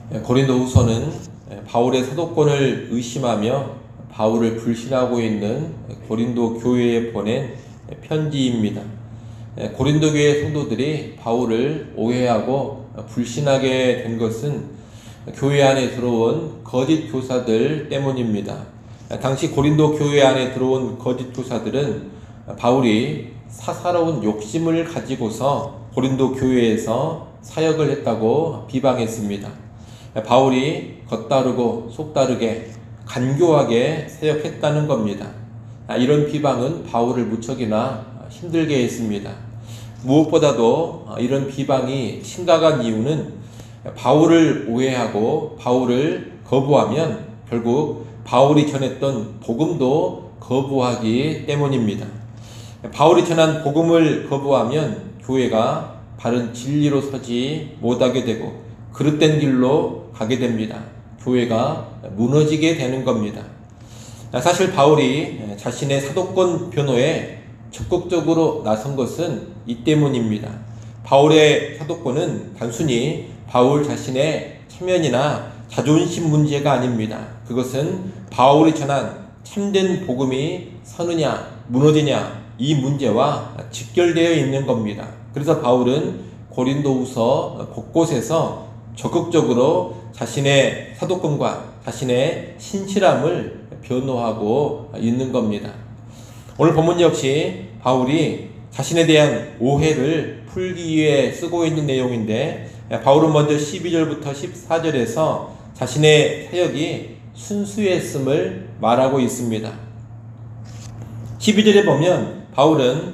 고린도후서는 바울의 사도권을 의심하며 바울을 불신하고 있는 고린도 교회에 보낸 편지입니다. 고린도 교회 성도들이 바울을 오해하고 불신하게 된 것은 교회 안에 들어온 거짓 교사들 때문입니다. 당시 고린도 교회 안에 들어온 거짓 교사들은 바울이 사사로운 욕심을 가지고서 고린도 교회에서 사역을 했다고 비방했습니다. 바울이 겉다르고 속다르게 간교하게 사역했다는 겁니다. 이런 비방은 바울을 무척이나 힘들게 했습니다. 무엇보다도 이런 비방이 심각한 이유는 바울을 오해하고 바울을 거부하면 결국 바울이 전했던 복음도 거부하기 때문입니다. 바울이 전한 복음을 거부하면 교회가 바른 진리로 서지 못하게 되고 그릇된 길로 가게 됩니다. 교회가 무너지게 되는 겁니다. 사실 바울이 자신의 사도권 변호에 적극적으로 나선 것은 이 때문입니다. 바울의 사도권은 단순히 바울 자신의 체면이나 자존심 문제가 아닙니다. 그것은 바울이 전한 참된 복음이 서느냐 무너지냐 이 문제와 직결되어 있는 겁니다. 그래서 바울은 고린도후서 곳곳에서 적극적으로 자신의 사도권과 자신의 신실함을 변호하고 있는 겁니다. 오늘 본문 역시 바울이 자신에 대한 오해를 풀기 위해 쓰고 있는 내용인데 바울은 먼저 12절부터 14절에서 자신의 사역이 순수했음을 말하고 있습니다. 12절에 보면 바울은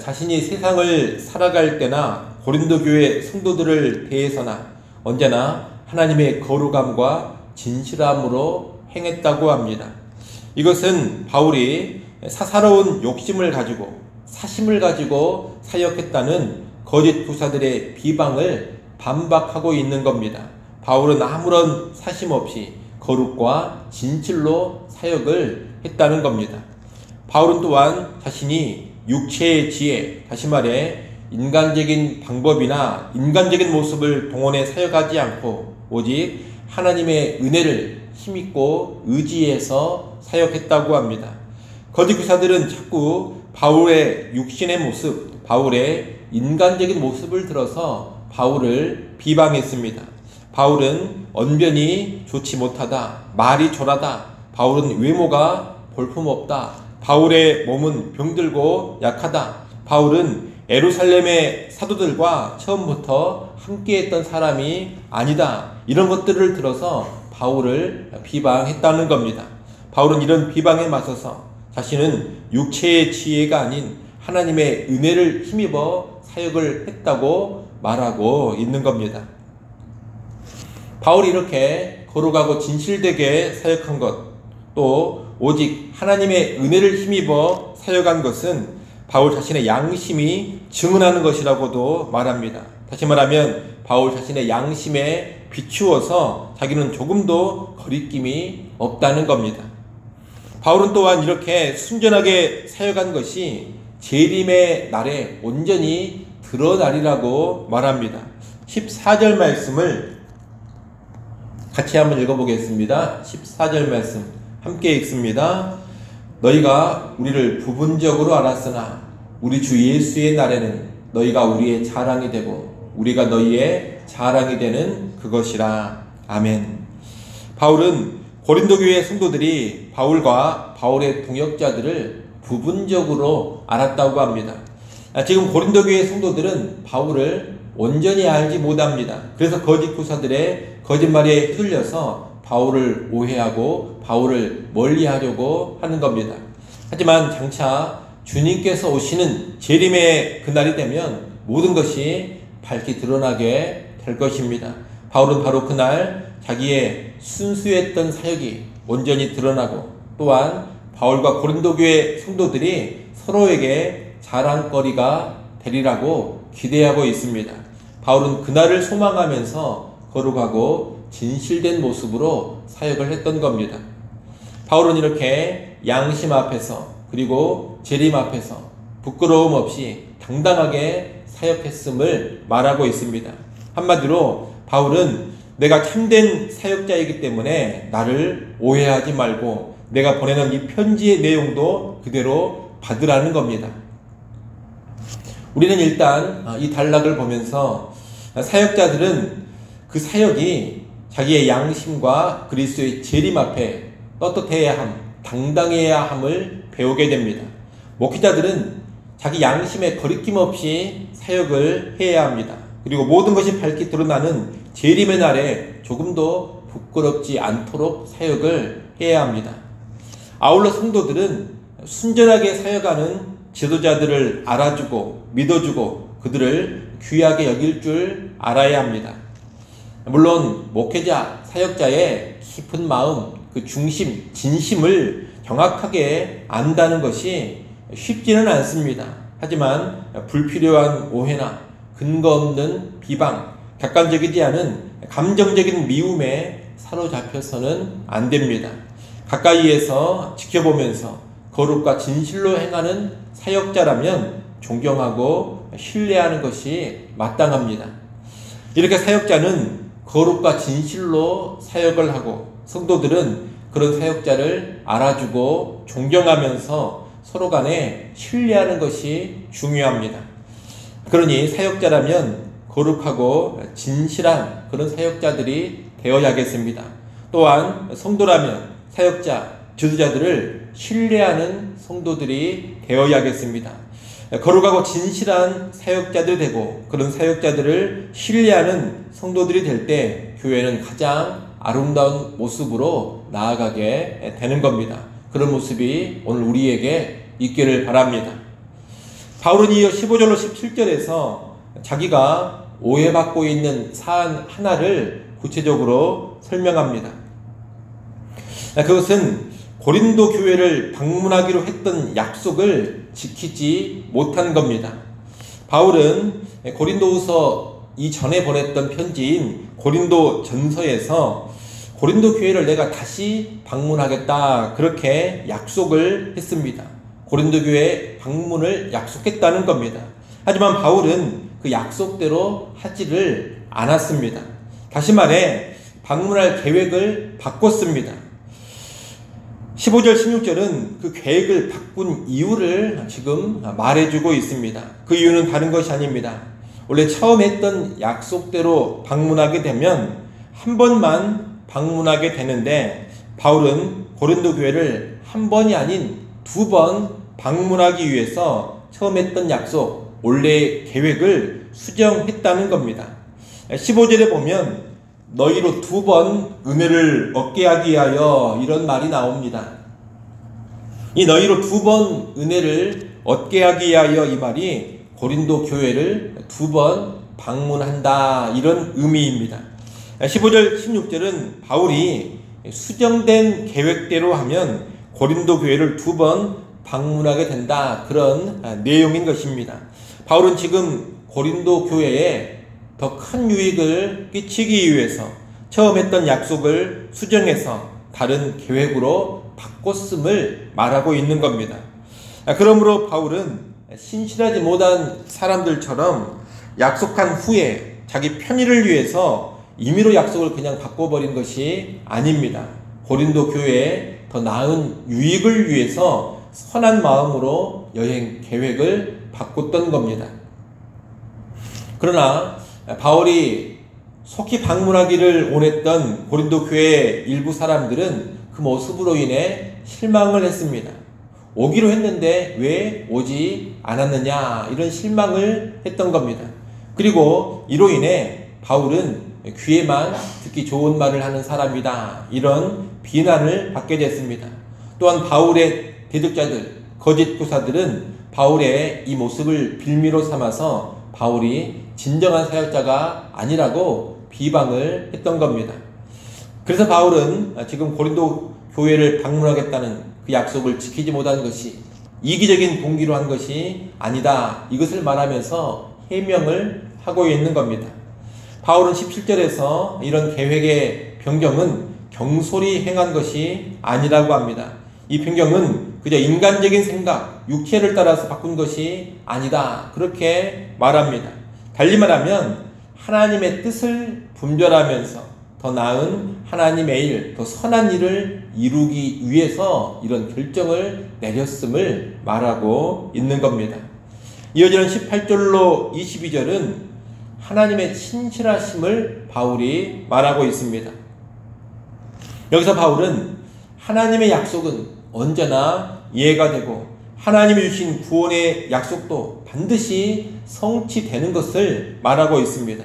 자신이 세상을 살아갈 때나 고린도 교회 성도들을 대해서나 언제나 하나님의 거룩함과 진실함으로 행했다고 합니다. 이것은 바울이 사사로운 욕심을 가지고 사심을 가지고 사역했다는 거짓 교사들의 비방을 반박하고 있는 겁니다. 바울은 아무런 사심 없이 거룩과 진실로 사역을 했다는 겁니다. 바울은 또한 자신이 육체의 지혜, 다시 말해 인간적인 방법이나 인간적인 모습을 동원해 사역하지 않고 오직 하나님의 은혜를 힘입고 의지해서 사역했다고 합니다. 거짓 교사들은 자꾸 바울의 육신의 모습, 바울의 인간적인 모습을 들어서 바울을 비방했습니다. 바울은 언변이 좋지 못하다, 말이 졸하다, 바울은 외모가 볼품없다, 바울의 몸은 병들고 약하다, 바울은 예루살렘의 사도들과 처음부터 함께했던 사람이 아니다. 이런 것들을 들어서 바울을 비방했다는 겁니다. 바울은 이런 비방에 맞서서 자신은 육체의 지혜가 아닌 하나님의 은혜를 힘입어 사역을 했다고 말하고 있는 겁니다. 바울이 이렇게 거룩하고 진실되게 사역한 것, 또 오직 하나님의 은혜를 힘입어 사역한 것은 바울 자신의 양심이 증언하는 것이라고도 말합니다. 다시 말하면 바울 자신의 양심에 비추어서 자기는 조금도 거리낌이 없다는 겁니다. 바울은 또한 이렇게 순전하게 사역한 것이 재림의 날에 온전히 드러나리라고 말합니다. 14절 말씀을 같이 한번 읽어보겠습니다. 14절 말씀 함께 읽습니다. 너희가 우리를 부분적으로 알았으나 우리 주 예수의 날에는 너희가 우리의 자랑이 되고 우리가 너희의 자랑이 되는 그것이라. 아멘. 바울은 고린도 교회 성도들이 바울과 바울의 동역자들을 부분적으로 알았다고 합니다. 지금 고린도 교회 성도들은 바울을 온전히 알지 못합니다. 그래서 거짓 교사들의 거짓말에 휘둘려서 바울을 오해하고 바울을 멀리하려고 하는 겁니다. 하지만 장차 주님께서 오시는 재림의 그날이 되면 모든 것이 밝히 드러나게 될 것입니다. 바울은 바로 그날 자기의 순수했던 사역이 온전히 드러나고 또한 바울과 고린도 교회 성도들이 서로에게 자랑거리가 되리라고 기대하고 있습니다. 바울은 그날을 소망하면서 거룩하고 진실된 모습으로 사역을 했던 겁니다. 바울은 이렇게 양심 앞에서 그리고 재림 앞에서 부끄러움 없이 당당하게 사역했음을 말하고 있습니다. 한마디로 바울은 내가 참된 사역자이기 때문에 나를 오해하지 말고 내가 보내는 이 편지의 내용도 그대로 받으라는 겁니다. 우리는 일단 이 단락을 보면서 사역자들은 그 사역이 자기의 양심과 그리스도의 재림 앞에 떳떳해야 함, 당당해야 함을 배우게 됩니다. 목회자들은 자기 양심에 거리낌 없이 사역을 해야 합니다. 그리고 모든 것이 밝게 드러나는 재림의 날에 조금도 부끄럽지 않도록 사역을 해야 합니다. 아울러 성도들은 순전하게 사역하는 지도자들을 알아주고 믿어주고 그들을 귀하게 여길 줄 알아야 합니다. 물론 목회자, 사역자의 깊은 마음, 그 중심, 진심을 정확하게 안다는 것이 쉽지는 않습니다. 하지만 불필요한 오해나 근거 없는 비방, 객관적이지 않은 감정적인 미움에 사로잡혀서는 안 됩니다. 가까이에서 지켜보면서 거룩과 진실로 행하는 사역자라면 존경하고 신뢰하는 것이 마땅합니다. 이렇게 사역자는 거룩과 진실로 사역을 하고 성도들은 그런 사역자를 알아주고 존경하면서 서로 간에 신뢰하는 것이 중요합니다. 그러니 사역자라면 거룩하고 진실한 그런 사역자들이 되어야겠습니다. 또한 성도라면 사역자, 지도자들을 신뢰하는 성도들이 되어야겠습니다. 거룩하고 진실한 사역자들이 되고 그런 사역자들을 신뢰하는 성도들이 될 때 교회는 가장 아름다운 모습으로 나아가게 되는 겁니다. 그런 모습이 오늘 우리에게 있기를 바랍니다. 바울은 이어 15절로 17절에서 자기가 오해받고 있는 사안 하나를 구체적으로 설명합니다. 그것은 고린도 교회를 방문하기로 했던 약속을 지키지 못한 겁니다. 바울은 고린도후서 이전에 보냈던 편지인 고린도 전서에서 고린도 교회를 내가 다시 방문하겠다 그렇게 약속을 했습니다. 고린도 교회 방문을 약속했다는 겁니다. 하지만 바울은 그 약속대로 하지를 않았습니다. 다시 말해 방문할 계획을 바꿨습니다. 15절 16절은 그 계획을 바꾼 이유를 지금 말해주고 있습니다. 그 이유는 다른 것이 아닙니다. 원래 처음 했던 약속대로 방문하게 되면 한 번만 방문하게 되는데 바울은 고린도 교회를 한 번이 아닌 2번 방문하기 위해서 처음 했던 약속, 원래의 계획을 수정했다는 겁니다. 15절에 보면 너희로 2번 은혜를 얻게 하기 위하여 이런 말이 나옵니다. 이 너희로 2번 은혜를 얻게 하기 위하여 이 말이 고린도 교회를 2번 방문한다 이런 의미입니다. 15절 16절은 바울이 수정된 계획대로 하면 고린도 교회를 2번 방문하게 된다 그런 내용인 것입니다. 바울은 지금 고린도 교회에 더 큰 유익을 끼치기 위해서 처음 했던 약속을 수정해서 다른 계획으로 바꿨음을 말하고 있는 겁니다. 그러므로 바울은 신실하지 못한 사람들처럼 약속한 후에 자기 편의를 위해서 임의로 약속을 그냥 바꿔버린 것이 아닙니다. 고린도 교회에 더 나은 유익을 위해서 선한 마음으로 여행 계획을 바꿨던 겁니다. 그러나 바울이 속히 방문하기를 원했던 고린도 교회 일부 사람들은 그 모습으로 인해 실망을 했습니다. 오기로 했는데 왜 오지 않았느냐 이런 실망을 했던 겁니다. 그리고 이로 인해 바울은 귀에만 듣기 좋은 말을 하는 사람이다 이런 비난을 받게 됐습니다. 또한 바울의 대적자들, 거짓 교사들은 바울의 이 모습을 빌미로 삼아서 바울이 진정한 사역자가 아니라고 비방을 했던 겁니다. 그래서 바울은 지금 고린도 교회를 방문하겠다는 그 약속을 지키지 못한 것이 이기적인 동기로 한 것이 아니다 이것을 말하면서 해명을 하고 있는 겁니다. 바울은 17절에서 이런 계획의 변경은 경솔히 행한 것이 아니라고 합니다. 이 변경은 그저 인간적인 생각, 육체를 따라서 바꾼 것이 아니다 그렇게 말합니다. 달리 말하면 하나님의 뜻을 분별하면서 더 나은 하나님의 일, 더 선한 일을 이루기 위해서 이런 결정을 내렸음을 말하고 있는 겁니다. 이어지는 18절로 22절은 하나님의 신실하심을 바울이 말하고 있습니다. 여기서 바울은 하나님의 약속은 언제나 이해가 되고 하나님이 주신 구원의 약속도 반드시 성취되는 것을 말하고 있습니다.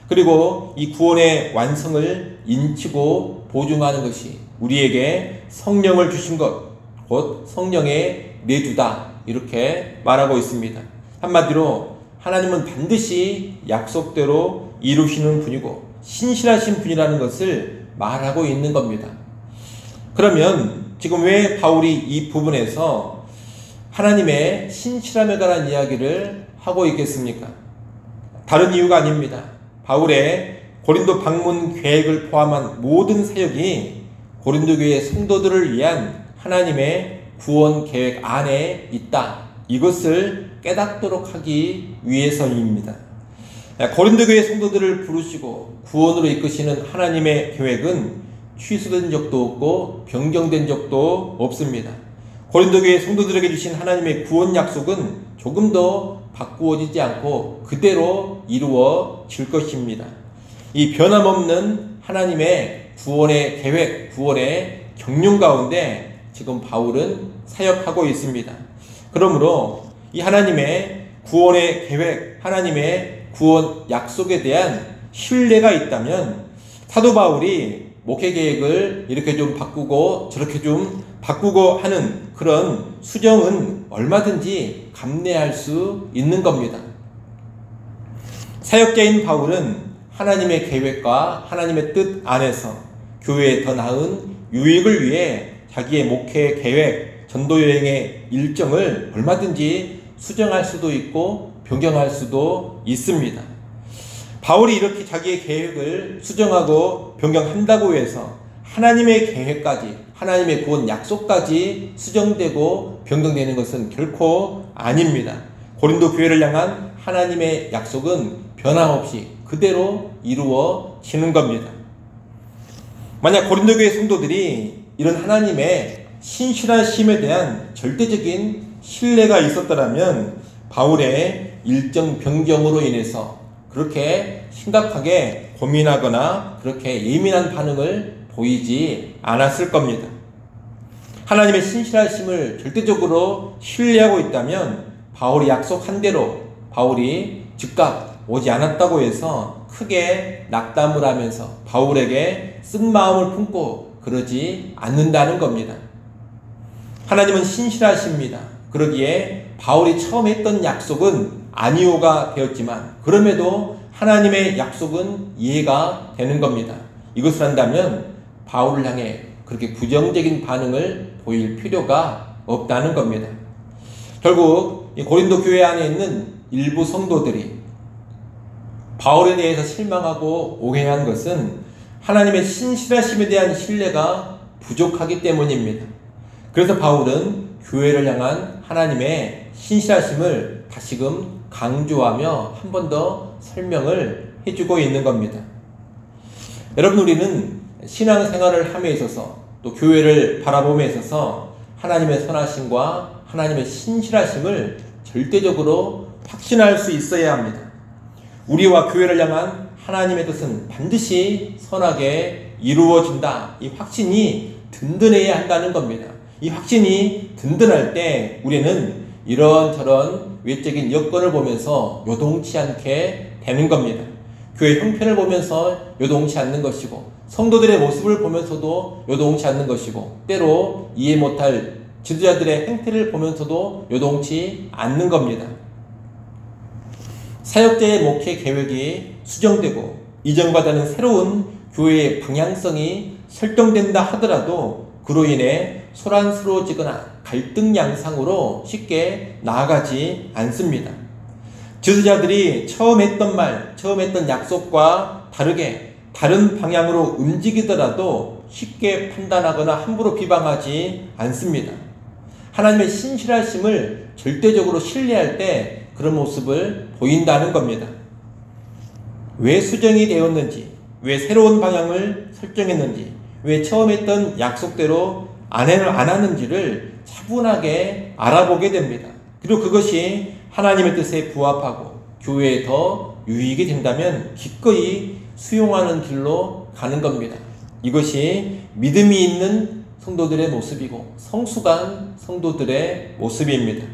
그리고 이 구원의 완성을 인치고 보증하는 것이 우리에게 성령을 주신 것, 곧 성령의 내주다, 이렇게 말하고 있습니다. 한마디로 하나님은 반드시 약속대로 이루시는 분이고 신실하신 분이라는 것을 말하고 있는 겁니다. 그러면 지금 왜 바울이 이 부분에서 하나님의 신실함에 관한 이야기를 하고 있겠습니까? 다른 이유가 아닙니다. 바울의 고린도 방문 계획을 포함한 모든 사역이 고린도 교회 성도들을 위한 하나님의 구원 계획 안에 있다, 이것을 깨닫도록 하기 위해서입니다. 고린도 교회 성도들을 부르시고 구원으로 이끄시는 하나님의 계획은 취소된 적도 없고 변경된 적도 없습니다. 고린도 교회 성도들에게 주신 하나님의 구원 약속은 조금도 바꾸어지지 않고 그대로 이루어질 것입니다. 이 변함없는 하나님의 구원의 계획, 구원의 경륜 가운데 지금 바울은 사역하고 있습니다. 그러므로 이 하나님의 구원의 계획, 하나님의 구원 약속에 대한 신뢰가 있다면 사도 바울이 목회 계획을 이렇게 좀 바꾸고 저렇게 좀 바꾸고 하는 그런 수정은 얼마든지 감내할 수 있는 겁니다. 사역자인 바울은 하나님의 계획과 하나님의 뜻 안에서 교회에 더 나은 유익을 위해 자기의 목회 계획, 전도 여행의 일정을 얼마든지 수정할 수도 있고 변경할 수도 있습니다. 바울이 이렇게 자기의 계획을 수정하고 변경한다고 해서 하나님의 계획까지, 하나님의 구원 약속까지 수정되고 변경되는 것은 결코 아닙니다. 고린도 교회를 향한 하나님의 약속은 변함없이 그대로 이루어지는 겁니다. 만약 고린도 교회 성도들이 이런 하나님의 신실하심에 대한 절대적인 신뢰가 있었더라면 바울의 일정 변경으로 인해서 그렇게 심각하게 고민하거나 그렇게 예민한 반응을 보이지 않았을 겁니다. 하나님의 신실하심을 절대적으로 신뢰하고 있다면 바울이 약속한 대로 바울이 즉각 오지 않았다고 해서 크게 낙담을 하면서 바울에게 쓴 마음을 품고 그러지 않는다는 겁니다. 하나님은 신실하십니다. 그러기에 바울이 처음 했던 약속은 아니오가 되었지만 그럼에도 하나님의 약속은 이해가 되는 겁니다. 이것을 한다면 바울을 향해 그렇게 부정적인 반응을 보일 필요가 없다는 겁니다. 결국 이 고린도 교회 안에 있는 일부 성도들이 바울에 대해서 실망하고 오해한 것은 하나님의 신실하심에 대한 신뢰가 부족하기 때문입니다. 그래서 바울은 교회를 향한 하나님의 신실하심을 다시금 강조하며 한 번 더 설명을 해주고 있는 겁니다. 여러분, 우리는 신앙생활을 함에 있어서 또 교회를 바라봄에 있어서 하나님의 선하심과 하나님의 신실하심을 절대적으로 확신할 수 있어야 합니다. 우리와 교회를 향한 하나님의 뜻은 반드시 선하게 이루어진다. 이 확신이 든든해야 한다는 겁니다. 이 확신이 든든할 때 우리는 이런저런 외적인 여건을 보면서 요동치 않게 되는 겁니다. 교회 형편을 보면서 요동치 않는 것이고 성도들의 모습을 보면서도 요동치 않는 것이고 때로 이해 못할 지도자들의 행태를 보면서도 요동치 않는 겁니다. 사역자의 목회 계획이 수정되고 이전과다는 새로운 교회의 방향성이 설정된다 하더라도 그로 인해 소란스러워지거나 갈등 양상으로 쉽게 나아가지 않습니다. 지도자들이 처음 했던 말, 처음 했던 약속과 다르게 다른 방향으로 움직이더라도 쉽게 판단하거나 함부로 비방하지 않습니다. 하나님의 신실하심을 절대적으로 신뢰할 때 그런 모습을 보인다는 겁니다. 왜 수정이 되었는지, 왜 새로운 방향을 설정했는지, 왜 처음 했던 약속대로 안 하는지를 차분하게 알아보게 됩니다. 그리고 그것이 하나님의 뜻에 부합하고 교회에 더 유익이 된다면 기꺼이 수용하는 길로 가는 겁니다. 이것이 믿음이 있는 성도들의 모습이고 성숙한 성도들의 모습입니다.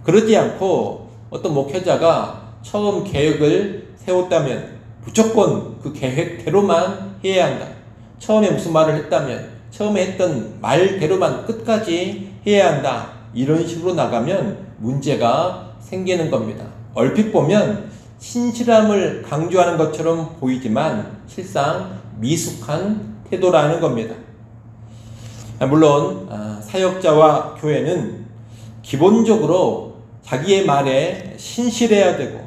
그러지 않고 어떤 목회자가 처음 계획을 세웠다면 무조건 그 계획대로만 해야 한다. 처음에 무슨 말을 했다면 처음에 했던 말대로만 끝까지 해야 한다. 이런 식으로 나가면 문제가 생기는 겁니다. 얼핏 보면 신실함을 강조하는 것처럼 보이지만 실상 미숙한 태도라는 겁니다. 물론 사역자와 교회는 기본적으로 자기의 말에 신실해야 되고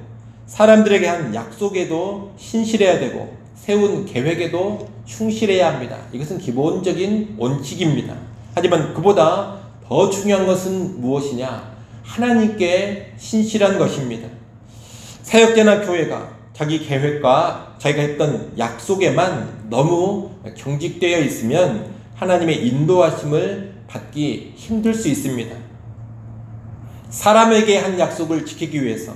사람들에게 한 약속에도 신실해야 되고 세운 계획에도 충실해야 합니다. 이것은 기본적인 원칙입니다. 하지만 그보다 더 중요한 것은 무엇이냐? 하나님께 신실한 것입니다. 사역자나 교회가 자기 계획과 자기가 했던 약속에만 너무 경직되어 있으면 하나님의 인도하심을 받기 힘들 수 있습니다. 사람에게 한 약속을 지키기 위해서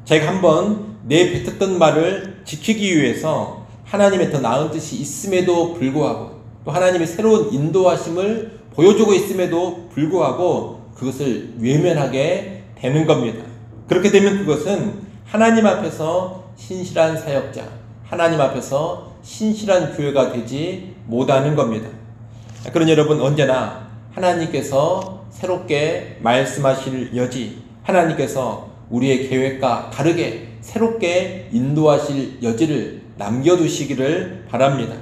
자기가 한번 내뱉었던 말을 지키기 위해서 하나님의 더 나은 뜻이 있음에도 불구하고 또 하나님의 새로운 인도하심을 보여주고 있음에도 불구하고 그것을 외면하게 되는 겁니다. 그렇게 되면 그것은 하나님 앞에서 신실한 사역자, 하나님 앞에서 신실한 교회가 되지 못하는 겁니다. 그러니 여러분 언제나 하나님께서 새롭게 말씀하실 여지, 하나님께서 우리의 계획과 다르게 새롭게 인도하실 여지를 남겨두시기를 바랍니다.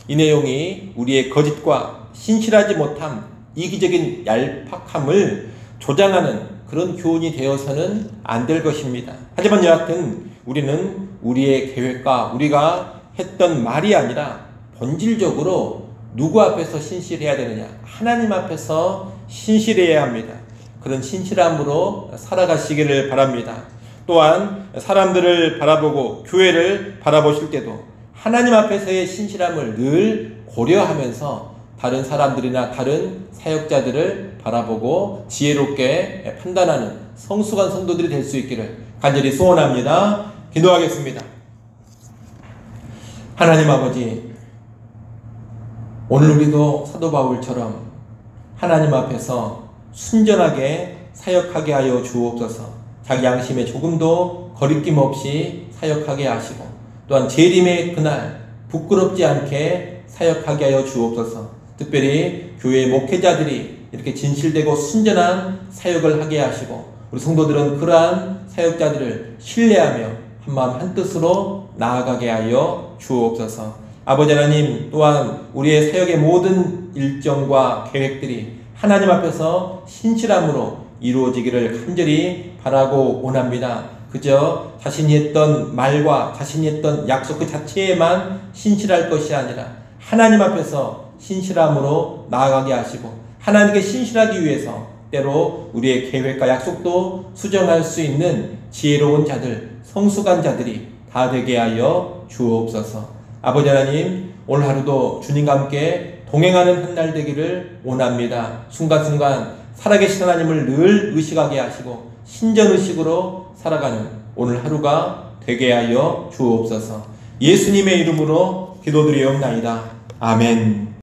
이 내용이 우리의 거짓과 신실하지 못함, 이기적인 얄팍함을 조장하는 그런 교훈이 되어서는 안 될 것입니다. 하지만 여하튼 우리는 우리의 계획과 우리가 했던 말이 아니라 본질적으로 누구 앞에서 신실해야 되느냐? 하나님 앞에서 신실해야 합니다. 그런 신실함으로 살아가시기를 바랍니다. 또한 사람들을 바라보고 교회를 바라보실 때도 하나님 앞에서의 신실함을 늘 고려하면서 다른 사람들이나 다른 사역자들을 바라보고 지혜롭게 판단하는 성숙한 성도들이 될 수 있기를 간절히 소원합니다. 기도하겠습니다. 하나님 아버지, 오늘 우리도 사도 바울처럼 하나님 앞에서 순전하게 사역하게 하여 주옵소서. 자기 양심에 조금도 거리낌 없이 사역하게 하시고 또한 재림의 그날 부끄럽지 않게 사역하게 하여 주옵소서. 특별히 교회 목회자들이 이렇게 진실되고 순전한 사역을 하게 하시고 우리 성도들은 그러한 사역자들을 신뢰하며 한마음 한뜻으로 나아가게 하여 주옵소서. 아버지 하나님, 또한 우리의 사역의 모든 일정과 계획들이 하나님 앞에서 신실함으로 이루어지기를 간절히 바라고 원합니다. 그저 자신이 했던 말과 자신이 했던 약속 그 자체에만 신실할 것이 아니라 하나님 앞에서 신실함으로 나아가게 하시고 하나님께 신실하기 위해서 때로 우리의 계획과 약속도 수정할 수 있는 지혜로운 자들, 성숙한 자들이 다 되게 하여 주옵소서. 아버지 하나님, 오늘 하루도 주님과 함께 동행하는 한 날 되기를 원합니다. 순간순간 살아계신 하나님을 늘 의식하게 하시고 신전의식으로 살아가는 오늘 하루가 되게 하여 주옵소서. 예수님의 이름으로 기도드리옵나이다. 아멘.